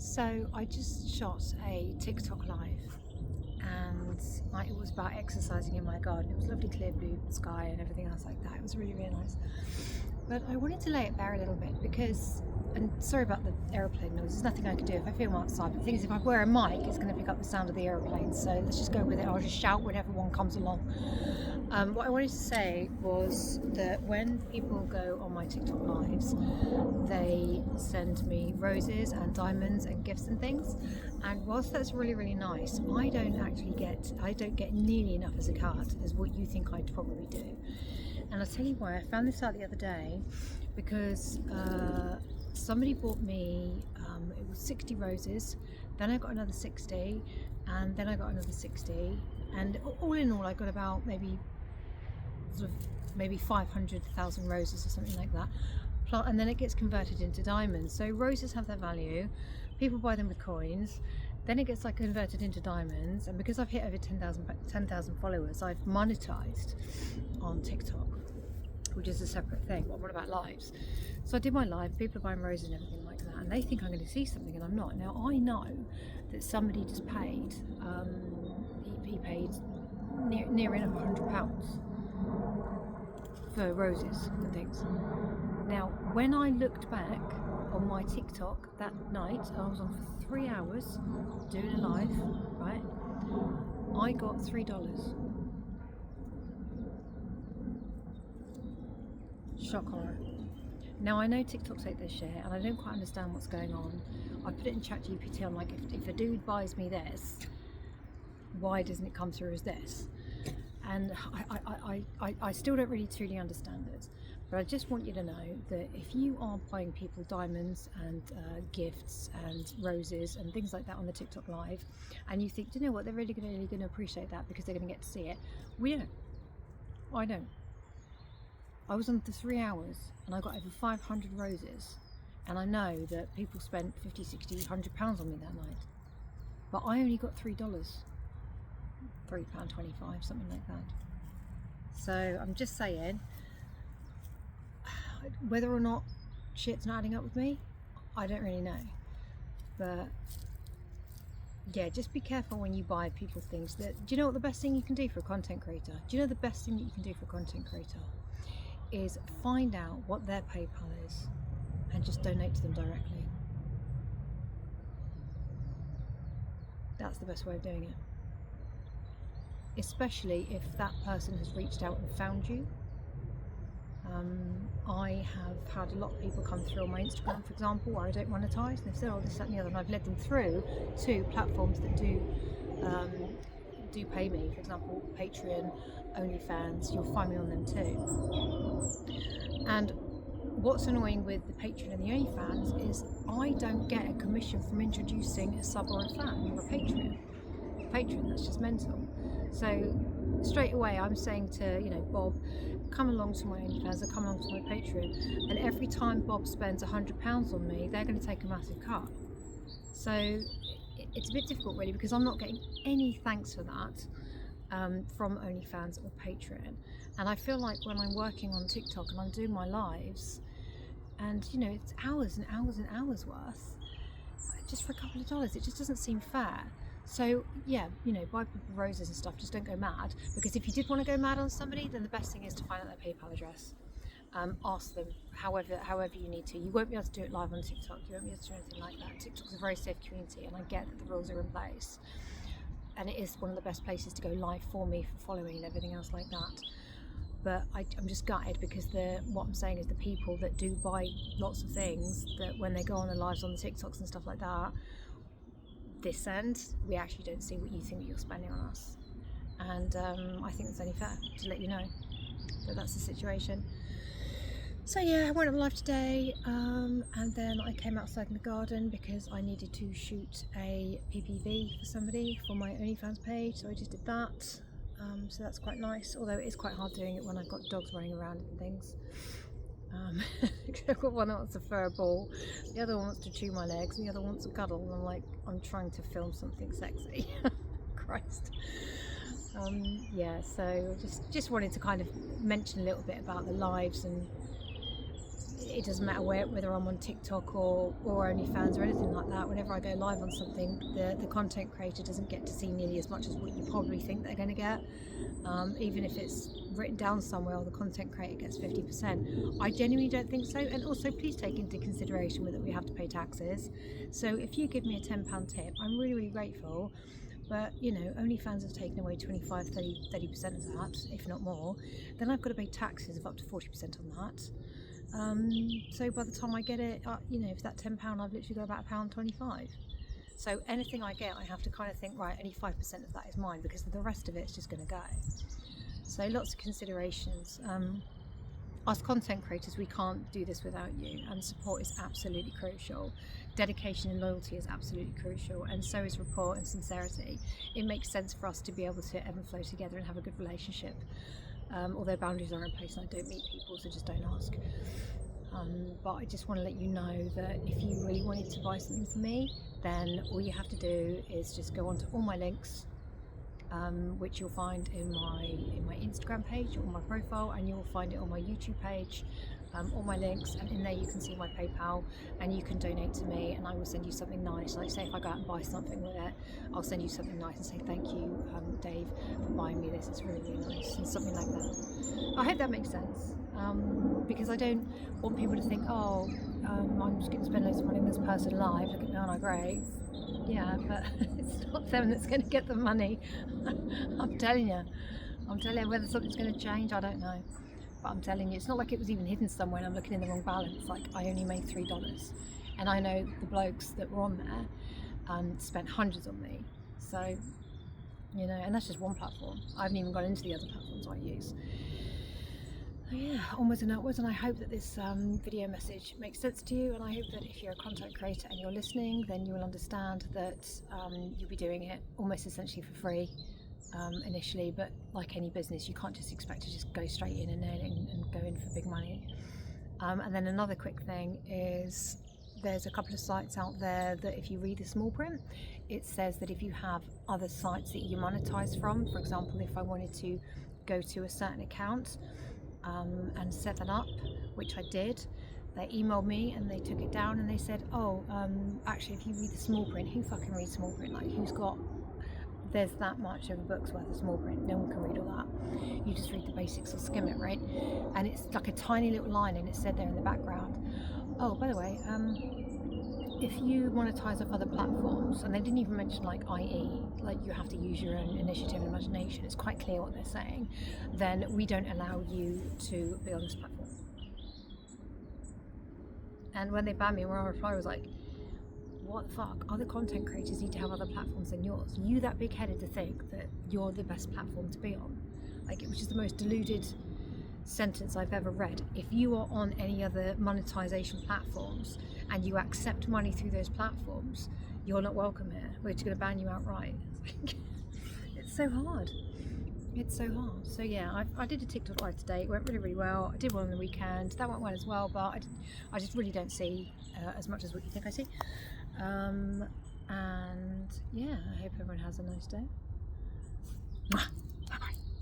So I just shot a TikTok live, and it was about exercising in my garden. It was lovely clear blue sky and everything else like that. It was really, really nice. But I wanted to lay it bare a little bit because, and sorry about the aeroplane noise, there's nothing I can do if I film outside. But the thing is, if I wear a mic, it's going to pick up the sound of the aeroplane. So let's just go with it. I'll just shout whenever one comes along. What I wanted to say was that when people go on my TikTok lives, they send me roses and diamonds and gifts and things. And whilst that's really, really nice, I don't get nearly enough as a cut as what you think I'd probably do. And I'll tell you why. I found this out the other day because somebody bought me, it was 60 roses, then I got another 60, and then I got another 60, and all in all I got about maybe 500,000 roses or something like that. And then it gets converted into diamonds. So roses have their value, people buy them with coins, then it gets converted into diamonds, and because I've hit over 10,000 followers, I've monetized on TikTok, which is a separate thing. But what about lives? So I did my live, people are buying roses and everything like that, and they think I'm going to see something and I'm not. Now I know that somebody just paid, he paid near enough £100 for roses and things. Now when I looked back on my TikTok that night, I was on for 3 hours doing a live, right? I got $3. Shock horror. Now I know TikTok take their share and I don't quite understand what's going on. I put it in ChatGPT. I'm like, if a dude buys me this, why doesn't it come through as this? And I still don't really truly understand it. But I just want you to know that if you are buying people diamonds and gifts and roses and things like that on the TikTok live, and you think, do you know what, they're really going to appreciate that because they're going to get to see it. We don't. I don't. I was on for 3 hours and I got over 500 roses, and I know that people spent 50, 60, £100 on me that night, but I only got $3, £3.25, something like that. So I'm just saying, whether or not shit's not adding up with me, I don't really know. But yeah, just be careful when you buy people things. Do you know what the best thing you can do for a content creator? Do you know the best thing that you can do for a content creator is find out what their PayPal is and just donate to them directly. That's the best way of doing it. Especially if that person has reached out and found you. I have had a lot of people come through on my Instagram, for example, where I don't monetize, and they've said, oh, this, that and the other, and I've led them through to platforms that do pay me. For example, Patreon, OnlyFans, you'll find me on them too. And what's annoying with the Patreon and the OnlyFans is I don't get a commission from introducing a sub or a fan or a patron. That's just mental. So straight away I'm saying to, Bob, come along to my OnlyFans or come along to my Patreon, and every time Bob spends £100 on me, they're going to take a massive cut. So it's a bit difficult really, because I'm not getting any thanks for that from OnlyFans or Patreon. And I feel like when I'm working on TikTok and I'm doing my lives, and it's hours and hours and hours worth just for a couple of dollars, it just doesn't seem fair. So yeah, buy people roses and stuff, just don't go mad, because if you did want to go mad on somebody, then the best thing is to find out their PayPal address. Ask them however you need to. You won't be able to do it live on TikTok, you won't be able to do anything like that. TikTok's a very safe community, and I get that the rules are in place, and it is one of the best places to go live for me for following and everything else like that. But I'm just gutted because what I'm saying is the people that do buy lots of things, that when they go on the lives on the TikToks and stuff like that, this end, we actually don't see what you think that you're spending on us. And I think it's only fair to let you know that that's the situation. So yeah, I went on live today, and then I came outside in the garden because I needed to shoot a PPV for somebody for my OnlyFans page, so I just did that. So that's quite nice, although it is quite hard doing it when I've got dogs running around and things. I've got one that wants to throw a ball, the other one wants to chew my legs, and the other wants to cuddle, and I'm like, I'm trying to film something sexy. Christ. Yeah, so just wanted to kind of mention a little bit about the lives and it doesn't matter whether I'm on TikTok or OnlyFans or anything like that. Whenever I go live on something, the content creator doesn't get to see nearly as much as what you probably think they're going to get. Even if it's written down somewhere, or the content creator gets 50%. I genuinely don't think so. And also, please take into consideration that we have to pay taxes. So if you give me a £10 tip, I'm really, really grateful. But you know, OnlyFans have taken away 25, 30% of that, if not more. Then I've got to pay taxes of up to 40% on that. So by the time I get it, you know, for that £10, I've literally got about £1.25. So anything I get, I have to kind of think, right, only 5% of that is mine, because the rest of it's just going to go. So lots of considerations. As content creators, we can't do this without you, and support is absolutely crucial. Dedication and loyalty is absolutely crucial, and so is rapport and sincerity. It makes sense for us to be able to ebb and flow together and have a good relationship. Although boundaries are in place and I don't meet people, so just don't ask. But I just want to let you know that if you really wanted to buy something from me, then all you have to do is just go onto all my links, which you'll find in my Instagram page or my profile, and you'll find it on my YouTube page, all my links, and in there you can see my PayPal, and you can donate to me, and I will send you something nice. Like, say if I go out and buy something with it, I'll send you something nice and say thank you, Dave, for buying me this, it's really, really nice, and something like that. I hope that makes sense, because I don't want people to think, oh, I'm just going to spend loads of money on this person live, look at me, aren't I great? Yeah, but it's not them that's going to get the money. I'm telling you, whether something's going to change, I don't know. But I'm telling you, it's not like it was even hidden somewhere and I'm looking in the wrong balance. Like, I only made $3. And I know the blokes that were on there spent hundreds on me. So, you know, and that's just one platform. I haven't even gone into the other platforms I use. So yeah, onwards and upwards, and I hope that this video message makes sense to you, and I hope that if you're a content creator and you're listening, then you will understand that you'll be doing it almost essentially for free initially, but like any business, you can't just expect to just go straight in and go in for big money. And then another quick thing is, there's a couple of sites out there that if you read the small print, it says that if you have other sites that you monetize from, for example, if I wanted to go to a certain account and set that up, which I did, they emailed me and they took it down and they said, oh, actually, if you read the small print, who fucking reads small print? Like, there's that much of a book's worth of small print, no one can read all that. You just read the basics or skim it, right? And it's like a tiny little line, and it said there in the background, oh, by the way, if you monetize off other platforms, and they didn't even mention like IE, like you have to use your own initiative and imagination, it's quite clear what they're saying, then we don't allow you to be on this platform. And when they banned me, my reply was like, what the fuck? Other content creators need to have other platforms than yours. You that big-headed to think that you're the best platform to be on? Like, it was just the most deluded sentence I've ever read. If you are on any other monetization platforms and you accept money through those platforms, you're not welcome here. We're just going to ban you outright. It's so hard. It's so hard. So yeah, I did a TikTok live today. It went really, really well. I did one on the weekend. That went well as well, but I just really don't see as much as what you think I see. And yeah, I hope everyone has a nice day.